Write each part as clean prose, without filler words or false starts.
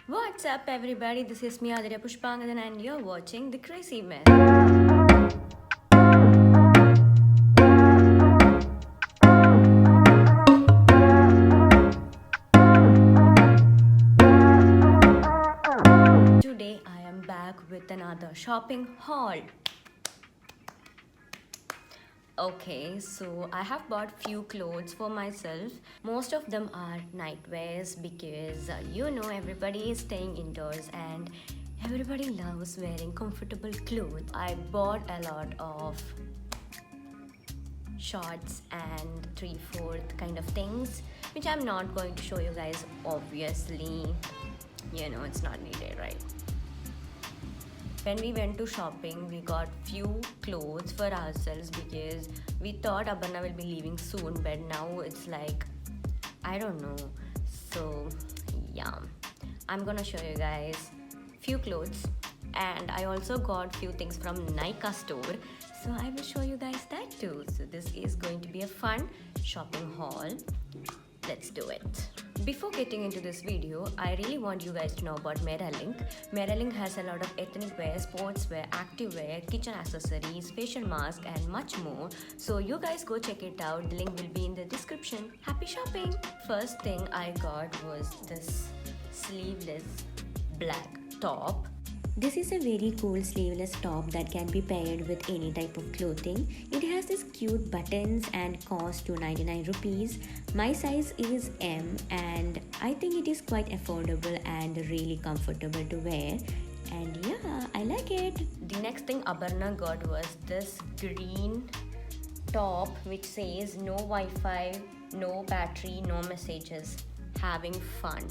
What's up, everybody? This is me, Aditya Pushpangadan, and you're watching The Crazy Myth. Today, I am back with another shopping haul. Okay, so I have bought few clothes for myself. Most of them are nightwears because everybody is staying indoors and everybody loves wearing comfortable clothes. I bought a lot of shorts and 3/4 kind of things, which I'm not going to show you guys, obviously. It's not needed, right? When we went to shopping, we got few clothes for ourselves because we thought Aparna will be leaving soon, but now it's like, I don't know. So yeah, I'm gonna show you guys few clothes, and I also got few things from Nykaa store, so I will show you guys that too. So this is going to be a fun shopping haul. Let's do it. Before getting into this video, I really want you guys to know about Meralink. Meralink has a lot of ethnic wear, sportswear, activewear, kitchen accessories, facial mask, and much more. So you guys go check it out. The link will be in the description. Happy shopping! First thing I got was this sleeveless black top. This is a very cool sleeveless top that can be paired with any type of clothing. It has these cute buttons and costs 299 rupees. My size is M and I think it is quite affordable and really comfortable to wear. And yeah, I like it. The next thing Aparna got was this green top which says no Wi-Fi, no battery, no messages, having fun.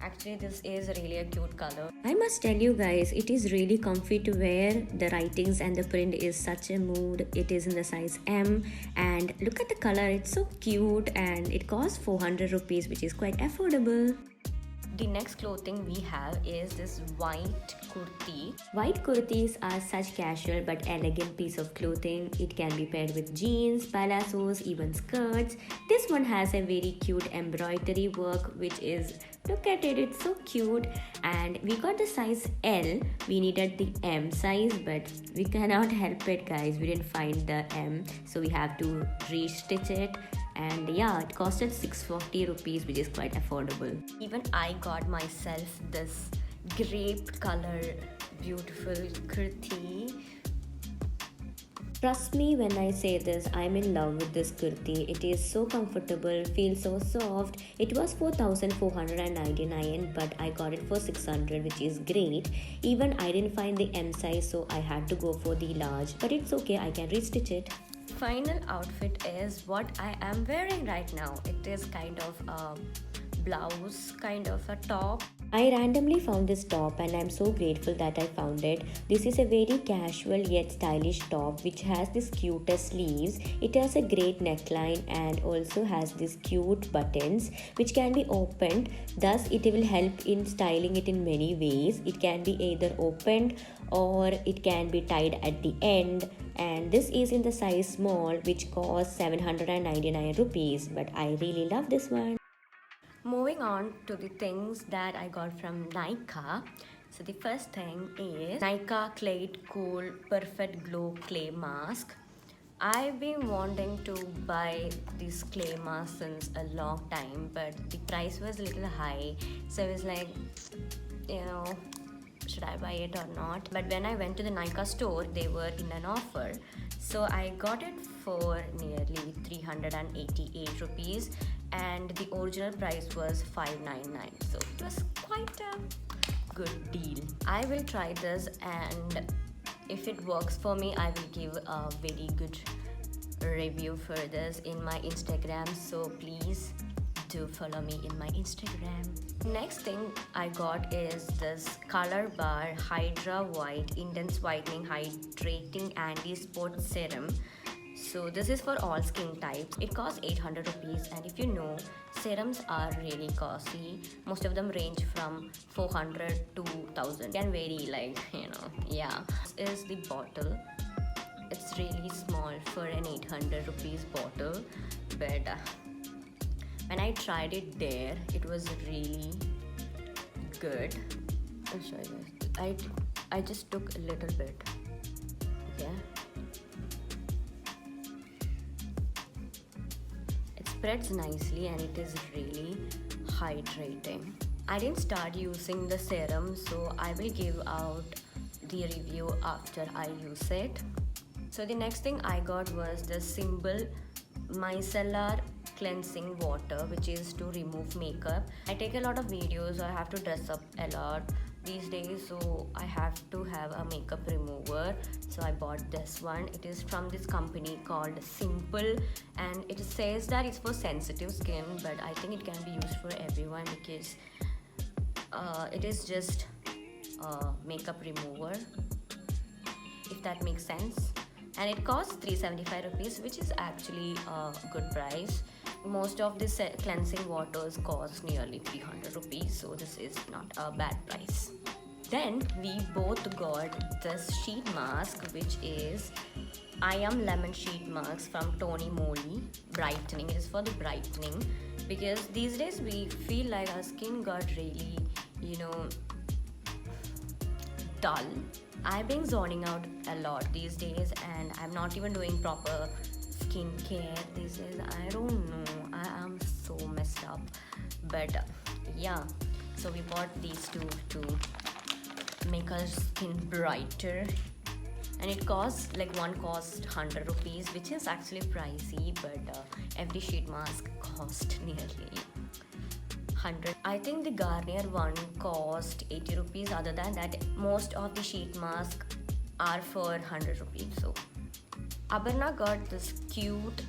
Actually, this is really a cute color. I must tell you guys, it is really comfy to wear. The writings and the print is such a mood. It is in the size M and look at the color, it's so cute and it costs 400 rupees, which is quite affordable. The next clothing we have is this white kurti. White kurtis are such casual but elegant piece of clothing. It can be paired with jeans, palazzos, even skirts. This one has a very cute embroidery work which is, look at it, it's so cute. And we got the size L. We needed the M size but we cannot help it, guys. We didn't find the M, so we have to re-stitch it. And yeah, it costed 640 rupees, which is quite affordable. Even I got myself this grape color beautiful kurti. Trust me when I say this, I'm in love with this kurti. It is so comfortable, feels so soft. It was 4,499 but I got it for 600, which is great. Even I didn't find the M size, so I had to go for the large, but it's okay, I can restitch it. Final outfit is what I am wearing right now. It is kind of a blouse, kind of a top. I randomly found this top and I'm so grateful that I found it. This is a very casual yet stylish top which has this cutest sleeves. It has a great neckline and also has these cute buttons which can be opened. Thus it will help in styling it in many ways. It can be either opened or it can be tied at the end. And this is in the size small, which costs 799 rupees, but I really love this one. Moving on to the things that I got from Nykaa. So the first thing is Nykaa Clayed Cool Perfect Glow Clay Mask. I've been wanting to buy this clay mask since a long time, but the price was a little high, so I was like, should I buy it or not? But when I went to the Nykaa store, they were in an offer, so I got it for nearly 388 rupees and the original price was 599, so it was quite a good deal. I will try this and if it works for me, I will give a very good review for this in my Instagram, so please do follow me in my Instagram. Next thing I got is this Color Bar Hydra White Intense Whitening Hydrating Anti-Spot Serum. So this is for all skin types. It costs 800 rupees and if you know, serums are really costly. Most of them range from 400 to 1000. Can vary, yeah. This is the bottle. It's really small for an 800 rupees bottle, but when I tried it there, it was really good. I'll show you guys. I just took a little bit. Okay. It spreads nicely and it is really hydrating. I didn't start using the serum, so I will give out the review after I use it. So the next thing I got was the Symbol Micellar Cleansing Water, which is to remove makeup. I take a lot of videos, so I have to dress up a lot these days, so I have to have a makeup remover. So I bought this one. It is from this company called Simple, and it says that it's for sensitive skin, but I think it can be used for everyone because it is just a makeup remover, if that makes sense. And it costs 375 rupees, which is actually a good price. Most of these cleansing waters cost nearly 300 rupees, so this is not a bad price. Then we both got this sheet mask, which is I Am Lemon Sheet Mask from Tony Moly Brightening. It is for the brightening because these days we feel like our skin got really, dull. I've been zoning out a lot these days and I'm not even doing proper skincare these days. I don't know, I am so messed up, but yeah, so we bought these two to make our skin brighter, and it costs like one cost 100 rupees, which is actually pricey, but every sheet mask cost nearly 100. I think the Garnier one cost 80 rupees. Other than that, most of the sheet masks are for 100 rupees. So Abarna got this cute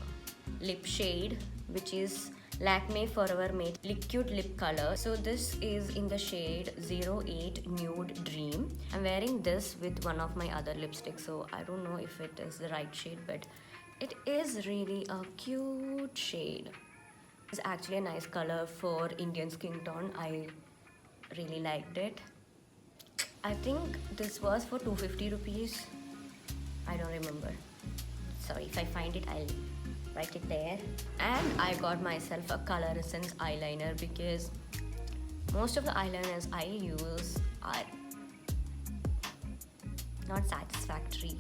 lip shade, which is Lakme Forever Matte Liquid Lip Color. So this is in the shade 08 Nude Dream. I'm wearing this with one of my other lipsticks, so I don't know if it is the right shade, but it is really a cute shade. It's actually a nice color for Indian skin tone. I really liked it. I think this was for 250 rupees. I don't remember. Sorry, if I find it, I'll write it there. And I got myself a Color Essence eyeliner because most of the eyeliners I use are not satisfactory.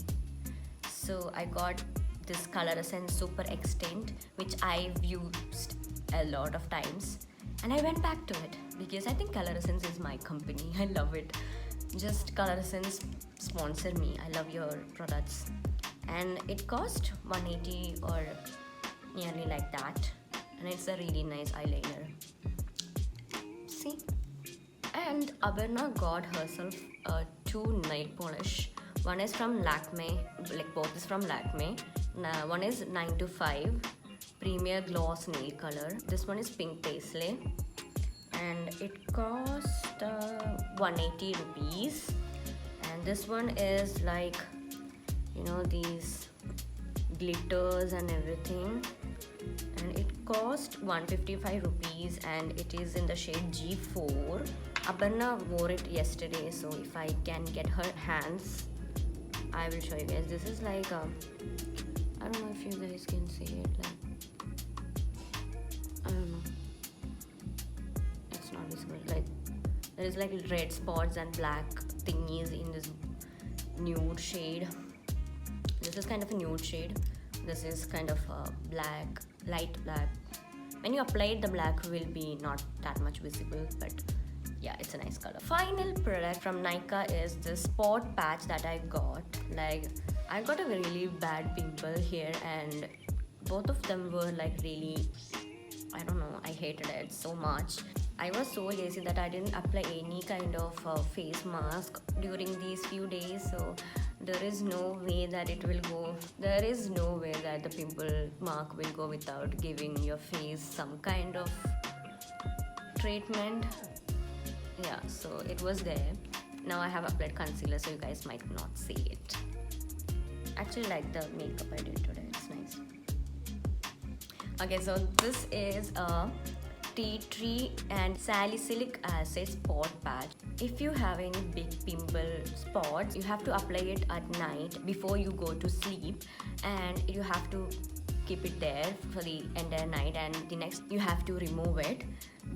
So I got this Color Essence Super Extend, which I've used a lot of times, and I went back to it because I think Color Essence is my company. I love it. Just Color Essence, sponsor me. I love your products. And it cost 180 or nearly like that, and it's a really nice eyeliner. See? And Abarna got herself two nail polish. One is from Lakme, like both is from Lakme. One is 9 to 5 Premier Gloss Nail Color. This one is Pink Paisley, and it cost 180 rupees. And this one is like, these glitters and everything, and it cost 155 rupees, and it is in the shade G4. Abarna wore it yesterday, so if I can get her hands, I will show you guys. This is like I don't know if you guys can see it, like, I don't know, it's not visible. Like, there is like red spots and black thingies in this nude shade. This is kind of a nude shade. This is kind of a black, light black. When you apply it, the black will be not that much visible, but yeah, it's a nice color. Final product from Nykaa is the spot patch that I got. Like, I got a really bad pimple here, and both of them were like really, I don't know, I hated it so much. I was so lazy that I didn't apply any kind of face mask during these few days, so there is no way that it will go. There is no way that the pimple mark will go without giving your face some kind of treatment. Yeah, so it was there. Now I have applied concealer, so you guys might not see it. Actually like the makeup I did today, it's nice. Okay, so this is a tea tree and salicylic acid spot patch. If you have any big pimple spots, you have to apply it at night before you go to sleep, and you have to keep it there for the entire night, and the next you have to remove it.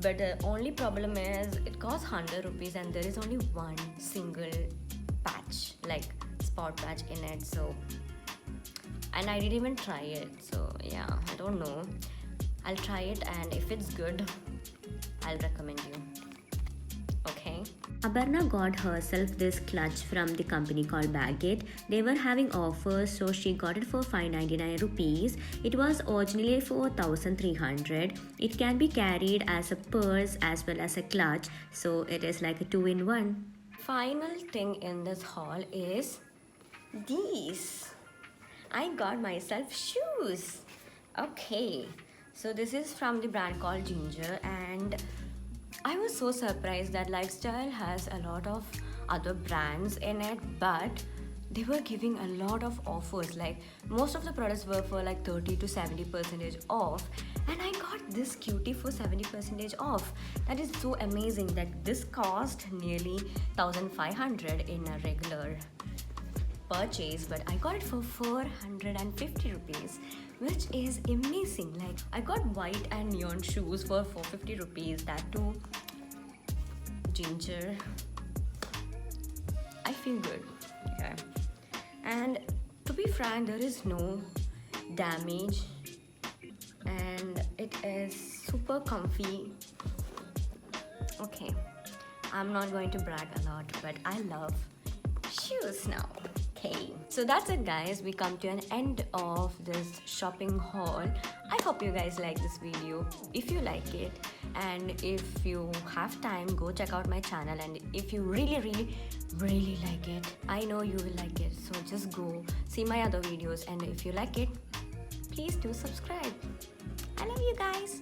But the only problem is it costs 100 rupees and there is only one single patch, like spot patch in it. So, and I didn't even try it, so yeah, I don't know. I'll try it, and if it's good, I'll recommend you. Okay. Aparna got herself this clutch from the company called Baggett. They were having offers, so she got it for 599 rupees. It was originally for 1300. It can be carried as a purse as well as a clutch, so it is like a 2-in-1. Final thing in this haul is these. I got myself shoes. Okay, so this is from the brand called Ginger, and I was so surprised that Lifestyle has a lot of other brands in it, but they were giving a lot of offers. Like most of the products were for like 30 to 70% off, and I got this cutie for 70% off. That is so amazing. That this cost nearly 1500 in a regular purchase, but I got it for 450 rupees, which is amazing. Like I got white and neon shoes for 450 rupees, that too Ginger. I feel good. Okay, and to be frank, there is no damage and it is super comfy. Okay, I'm not going to brag a lot, but I love shoes now. Okay, so that's it guys, we come to an end of this shopping haul. I hope you guys like this video. If you like it, and if you have time, go check out my channel, and if you really like it, I know you will like it, so just go see my other videos, and if you like it, please do subscribe. I love you guys.